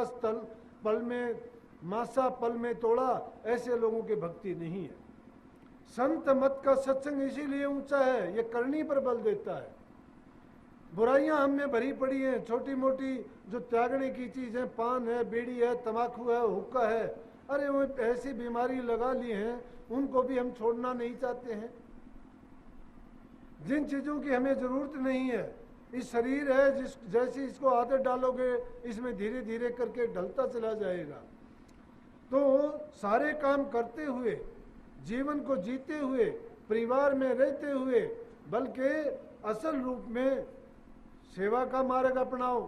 कस तल पल में मासा पल में तोड़ा, ऐसे लोगों की भक्ति नहीं है। संत मत का सत्संग इसीलिए ऊंचा है, ये करनी पर बल देता है। बुराइयां हम में भरी पड़ी हैं, छोटी मोटी जो त्यागने की चीज है, पान है, बीड़ी है, तंबाकू है, हुक्का है, अरे वो ऐसी बीमारी लगा ली हैं, उनको भी हम छोड़ना नहीं चाहते हैं। जिन चीज़ों की हमें ज़रूरत नहीं है, इस शरीर है जिस जैसी इसको आदत डालोगे इसमें धीरे धीरे करके ढलता चला जाएगा। तो सारे काम करते हुए, जीवन को जीते हुए, परिवार में रहते हुए, बल्कि असल रूप में सेवा का मार्ग अपनाओ,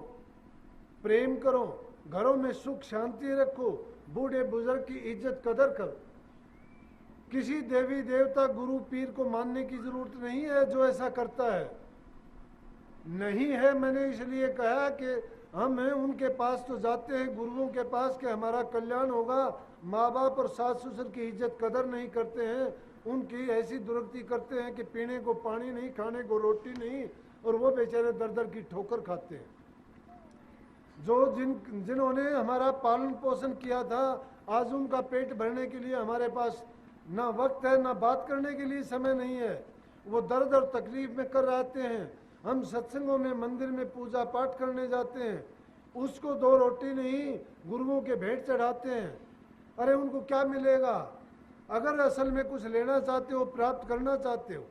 प्रेम करो, घरों में सुख शांति रखो, बूढ़े बुजुर्ग की इज्जत कदर करो। किसी देवी देवता गुरु पीर को मानने की जरूरत नहीं है जो ऐसा करता है, नहीं है। मैंने इसलिए कहा कि हम उनके पास तो जाते हैं, गुरुओं के पास, कि हमारा कल्याण होगा। माँ बाप और सास ससुर की इज्जत कदर नहीं करते हैं, उनकी ऐसी दुर्गति करते हैं कि पीने को पानी नहीं, खाने को रोटी नहीं, और वो बेचारे दर दर की ठोकर खाते हैं। जो जिन्होंने हमारा पालन पोषण किया था, आज उनका पेट भरने के लिए हमारे पास ना वक्त है, ना बात करने के लिए समय नहीं है, वो दर दर तकलीफ में कर रहते हैं। हम सत्संगों में, मंदिर में पूजा पाठ करने जाते हैं, उसको दो रोटी नहीं गुरुओं के भेंट चढ़ाते हैं। अरे उनको क्या मिलेगा? अगर असल में कुछ लेना चाहते हो, प्राप्त करना चाहते हो,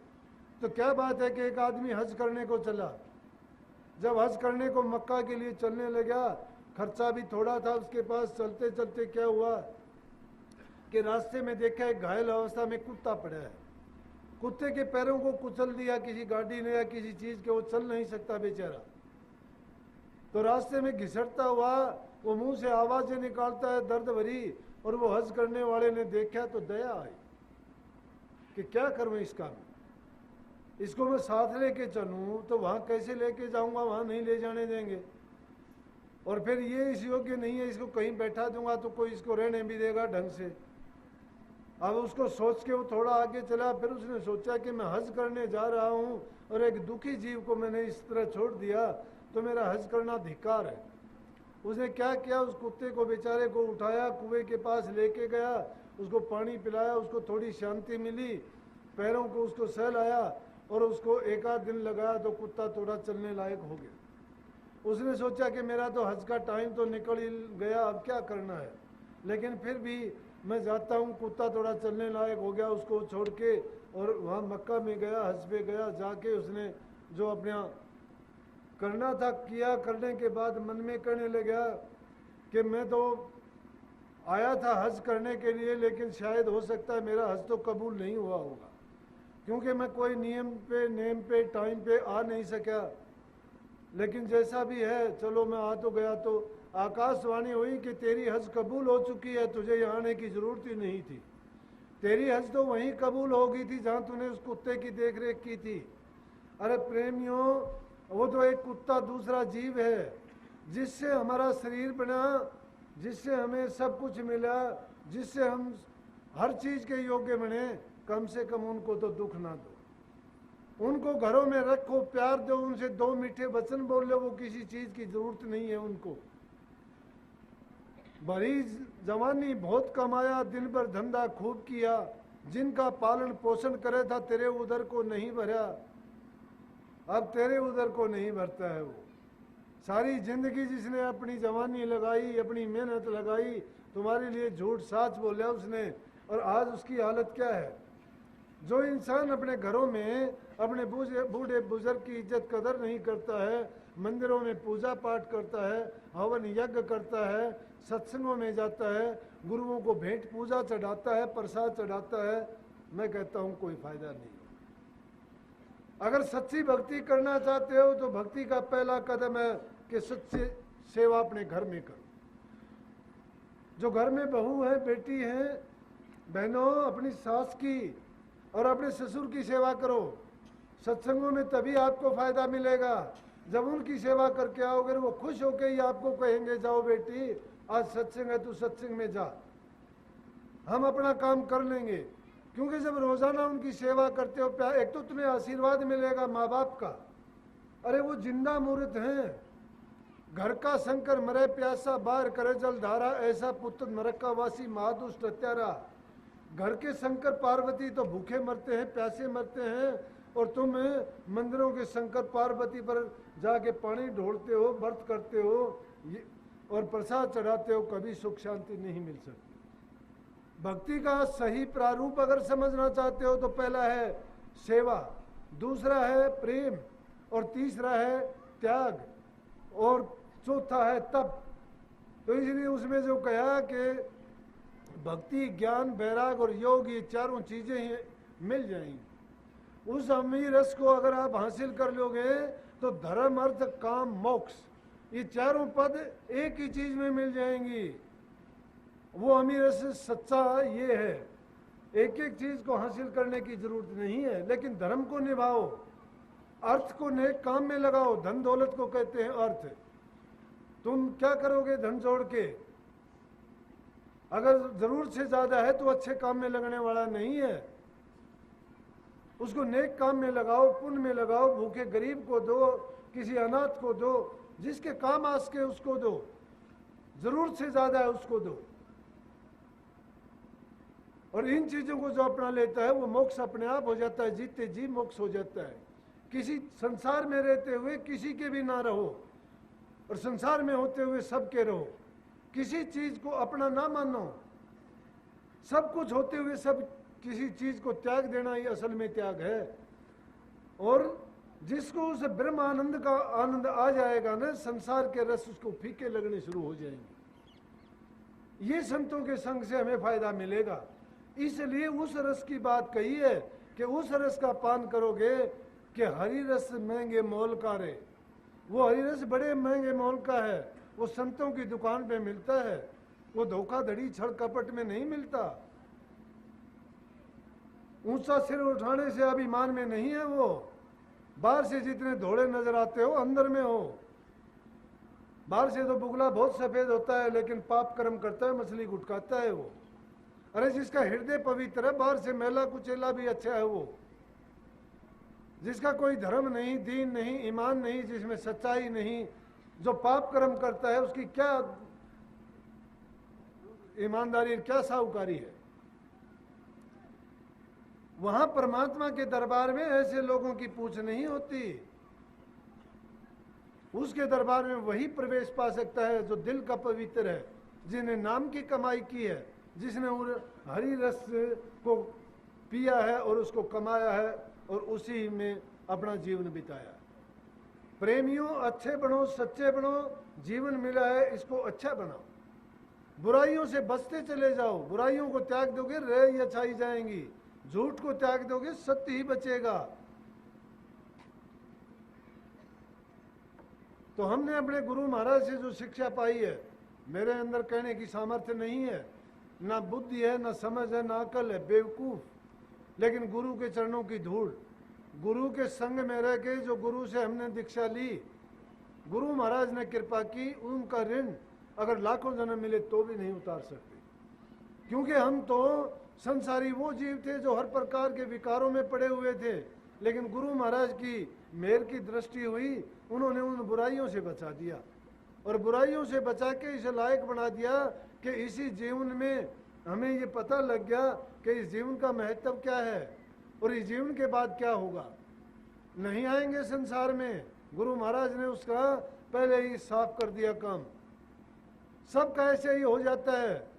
तो क्या बात है कि एक आदमी हज करने को चला, जब हज करने को मक्का के लिए चलने लगा, खर्चा भी थोड़ा था उसके पास, चलते चलते क्या हुआ कि रास्ते में देखा एक घायल अवस्था में कुत्ता पड़ा है। कुत्ते के पैरों को कुचल दिया किसी गाड़ी ने या किसी चीज के, वो चल नहीं सकता बेचारा। तो रास्ते में घिसटता हुआ वो मुंह से आवाजें निकालता है दर्द भरी, और वो हज करने वाले ने देखा तो दया आई कि क्या करूं इसका, इसको मैं साथ लेके चलूं तो वहां कैसे लेके जाऊंगा, वहां नहीं ले जाने देंगे, और फिर ये इस योग्य नहीं है, इसको कहीं बैठा दूंगा तो कोई इसको रहने भी देगा ढंग से। अब उसको सोच के वो थोड़ा आगे चला, फिर उसने सोचा कि मैं हज करने जा रहा हूं और एक दुखी जीव को मैंने इस तरह छोड़ दिया तो मेरा हज करना धिक्कार है। उसने क्या किया, उस कुत्ते को बेचारे को उठाया, कुएं के पास लेके गया, उसको पानी पिलाया, उसको थोड़ी शांति मिली, पैरों को उसको सहलाया, और उसको एक आध दिन लगाया तो कुत्ता थोड़ा चलने लायक हो गया। उसने सोचा कि मेरा तो हज का टाइम तो निकल ही गया, अब क्या करना है, लेकिन फिर भी मैं जाता हूँ। कुत्ता थोड़ा चलने लायक हो गया, उसको छोड़ के और वहाँ मक्का में गया, हज पे गया। जाके उसने जो अपना करना था किया, करने के बाद मन में कहने लगा कि मैं तो आया था हज करने के लिए, लेकिन शायद हो सकता है मेरा हज तो कबूल नहीं हुआ होगा, क्योंकि मैं कोई नेम पे टाइम पे आ नहीं सका। लेकिन जैसा भी है, चलो मैं आ तो गया। तो आकाशवाणी हुई कि तेरी हज कबूल हो चुकी है, तुझे यहाँ आने की ज़रूरत ही नहीं थी। तेरी हज तो वहीं कबूल हो गई थी जहाँ तूने उस कुत्ते की देख रेख की थी। अरे प्रेमियों, वो तो एक कुत्ता दूसरा जीव है, जिससे हमारा शरीर बना, जिससे हमें सब कुछ मिला, जिससे हम हर चीज़ के योग्य बने। कम से कम उनको तो दुख ना दो, उनको घरों में रखो, प्यार दो, उनसे दो मीठे वचन बोल लो, वो किसी चीज़ की ज़रूरत नहीं है उनको। बड़ी जवानी बहुत कमाया, दिन भर धंधा खूब किया, जिनका पालन पोषण करे था तेरे उदर को नहीं भरा, अब तेरे उदर को नहीं भरता है वो। सारी जिंदगी जिसने अपनी जवानी लगाई, अपनी मेहनत लगाई, तुम्हारे लिए झूठ साच बोला उसने, और आज उसकी हालत क्या है। जो इंसान अपने घरों में अपने बूढ़े बुजुर्ग की इज्जत कदर नहीं करता है, मंदिरों में पूजा पाठ करता है, हवन यज्ञ करता है, सत्संगों में जाता है, गुरुओं को भेंट पूजा चढ़ाता है, प्रसाद चढ़ाता है, मैं कहता हूँ कोई फायदा नहीं। अगर सच्ची भक्ति करना चाहते हो तो भक्ति का पहला कदम है कि सच्ची सेवा अपने घर में करो। जो घर में बहू है, बेटी है, बहनों, अपनी सास की और अपने ससुर की सेवा करो। सत्संगों में तभी आपको फायदा मिलेगा जब उनकी सेवा करके आओगे, वो खुश होकर ही आपको कहेंगे जाओ बेटी आज सत्संग है, तू सत्संग में जा, हम अपना काम कर लेंगे। क्योंकि जब रोजाना उनकी सेवा करते हो, प्यार, एक तो तुम्हें आशीर्वाद मिलेगा माँ बाप का, अरे वो जिंदा मूर्त हैं, घर का शंकर मरे प्यासा, बाहर करे जल धारा, ऐसा पुत्र नरका वासी महादुष्ट हत्यारा। घर के शंकर पार्वती तो भूखे मरते हैं, प्यासे मरते हैं, और तुम मंदिरों के शंकर पार्वती पर जाके पानी ढोलते हो, व्रत करते हो और प्रसाद चढ़ाते हो, कभी सुख शांति नहीं मिल सकती। भक्ति का सही प्रारूप अगर समझना चाहते हो तो पहला है सेवा, दूसरा है प्रेम, और तीसरा है त्याग, और चौथा है तप। तो इसलिए उसमें जो कहा कि भक्ति, ज्ञान, वैराग और योग, ये चारों चीजें ही मिल जाएंगी। उस अमीर रस को अगर आप हासिल कर लोगे तो धर्म, अर्थ, काम, मोक्ष, ये चारों पद एक ही चीज में मिल जाएंगी। वो अमीर रस सच्चा ये है, एक एक चीज को हासिल करने की जरूरत नहीं है, लेकिन धर्म को निभाओ, अर्थ को नेक काम में लगाओ। धन दौलत को कहते हैं अर्थ। तुम क्या करोगे धन जोड़ के? अगर जरूरत से ज्यादा है तो अच्छे काम में लगने वाला नहीं है। उसको नेक काम में लगाओ, पुण्य में लगाओ, भूखे गरीब को दो, किसी अनाथ को दो, जिसके काम आ सके उसको दो, जरूरत से ज्यादा है उसको दो। और इन चीजों को जो अपना लेता है वो मोक्ष अपने आप हो जाता है, जीते जी मोक्ष हो जाता है। किसी संसार में रहते हुए किसी के भी ना रहो, और संसार में होते हुए सबके रहो। किसी चीज को अपना ना मानो, सब कुछ होते हुए सब किसी चीज को त्याग देना ही असल में त्याग है। और जिसको उस ब्रह्म आनंद का आनंद आ जाएगा ना, संसार के रस उसको फीके लगने शुरू हो जाएंगे। ये संतों के संग से हमें फायदा मिलेगा। इसलिए उस रस की बात कही है कि उस रस का पान करोगे कि हरि रस महंगे मोल का रे। वो हरि रस बड़े महंगे मोल का है, वो संतों की दुकान पे मिलता है, वो धोखाधड़ी छल कपट में नहीं मिलता। ऊंचा सिर उठाने से अभिमान में नहीं है वो। बाहर से जितने धोले नजर आते हो अंदर में हो। बाहर से तो बुगला बहुत सफेद होता है, लेकिन पाप कर्म करता है, मछली गुटकाता है वो। अरे जिसका हृदय पवित्र है, बाहर से मैला कुचेला भी अच्छा है वो। जिसका कोई धर्म नहीं, दीन नहीं, ईमान नहीं, जिसमें सच्चाई नहीं, जो पाप कर्म करता है, उसकी क्या ईमानदारी, क्या साहूकारी है। वहां परमात्मा के दरबार में ऐसे लोगों की पूछ नहीं होती। उसके दरबार में वही प्रवेश पा सकता है जो दिल का पवित्र है, जिन्हें नाम की कमाई की है, जिसने हरि रस को पिया है और उसको कमाया है और उसी में अपना जीवन बिताया। प्रेमियों, अच्छे बनो, सच्चे बनो, जीवन मिला है इसको अच्छा बनाओ। बुराइयों से बचते चले जाओ। बुराइयों को त्याग दोगे, रह अच्छाई जाएंगी। झूठ को त्याग दोगे, सत्य ही बचेगा। तो हमने अपने गुरु महाराज से जो शिक्षा पाई है, मेरे अंदर कहने की सामर्थ्य नहीं है, ना बुद्धि है, ना समझ है, ना अकल है, बेवकूफ। लेकिन गुरु के चरणों की धूल, गुरु के संग में रह के जो गुरु से हमने दीक्षा ली, गुरु महाराज ने कृपा की, उनका ऋण अगर लाखों जन्म मिले तो भी नहीं उतार सकते। क्योंकि हम तो संसारी वो जीव थे जो हर प्रकार के विकारों में पड़े हुए थे, लेकिन गुरु महाराज की मेहर की दृष्टि हुई, उन्होंने उन बुराइयों से बचा दिया, और बुराइयों से बचा के इसे लायक बना दिया कि इसी जीवन में हमें ये पता लग गया कि इस जीवन का महत्व क्या है और इस जीवन के बाद क्या होगा। नहीं आएंगे संसार में, गुरु महाराज ने उसका पहले ही साफ कर दिया काम। सबका ऐसे ही हो जाता है,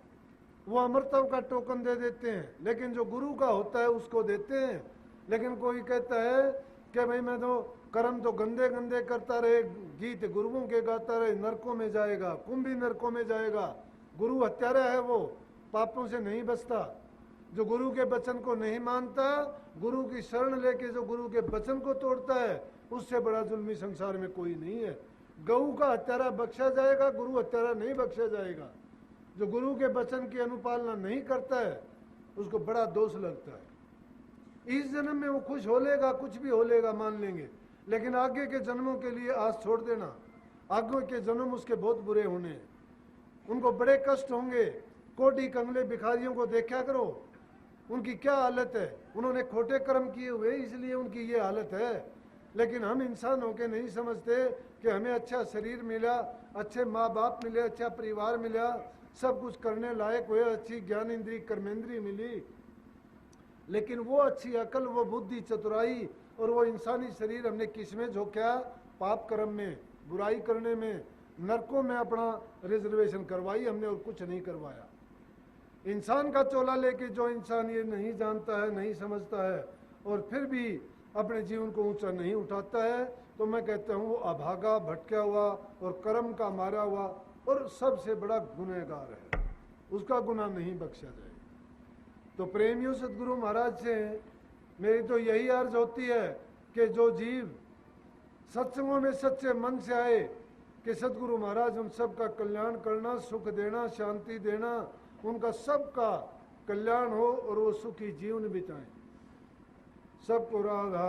वो अमरत्व का टोकन दे देते हैं, लेकिन जो गुरु का होता है उसको देते हैं। लेकिन कोई कहता है कि भाई मैं तो कर्म तो गंदे गंदे करता रहे, गीत गुरुओं के गाता रहे, नरकों में जाएगा, कुंभी नरकों में जाएगा। गुरु हत्यारा है, वो पापों से नहीं बचता। जो गुरु के वचन को नहीं मानता, गुरु की शरण लेके जो गुरु के वचन को तोड़ता है, उससे बड़ा जुल्मी संसार में कोई नहीं है। गऊ का हत्यारा बख्शा जाएगा, गुरु हत्यारा नहीं बख्शा जाएगा। जो गुरु के वचन की अनुपालना नहीं करता है उसको बड़ा दोष लगता है। इस जन्म में वो खुश हो लेगा, कुछ भी हो लेगा, मान लेंगे, लेकिन आगे के जन्मों के लिए आस छोड़ देना। आगे के जन्म उसके बहुत बुरे होने हैं, उनको बड़े कष्ट होंगे। कोटी कंगले भिखारियों को देखा करो, उनकी क्या हालत है। उन्होंने खोटे कर्म किए हुए, इसलिए उनकी ये हालत है। लेकिन हम इंसान होके नहीं समझते कि हमें अच्छा शरीर मिला, अच्छे माँ बाप मिले, अच्छा परिवार मिला, सब कुछ करने लायक हुए, अच्छी ज्ञान इंद्री कर्मेंद्री मिली, लेकिन वो अच्छी अकल, वो बुद्धि, चतुराई और वो इंसानी शरीर हमने किस में झोंका? पाप कर्म में, बुराई करने में, नरकों में अपना रिजर्वेशन करवाई हमने और कुछ नहीं करवाया। इंसान का चोला लेके जो इंसान ये नहीं जानता है, नहीं समझता है और फिर भी अपने जीवन को ऊंचा नहीं उठाता है, तो मैं कहता हूँ वो अभागा, भटका हुआ और कर्म का मारा हुआ और सबसे बड़ा गुनहगार है, उसका गुनाह नहीं बख्शा जाए। तो प्रेमियों सदगुरु महाराज से मेरी तो यही अर्ज होती है कि जो जीव सत्संगों में सच्चे मन से आए कि सदगुरु महाराज हम सबका कल्याण करना, सुख देना, शांति देना, उनका सबका कल्याण हो और वो सुखी जीवन बिताएं। सबको राधा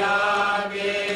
आगे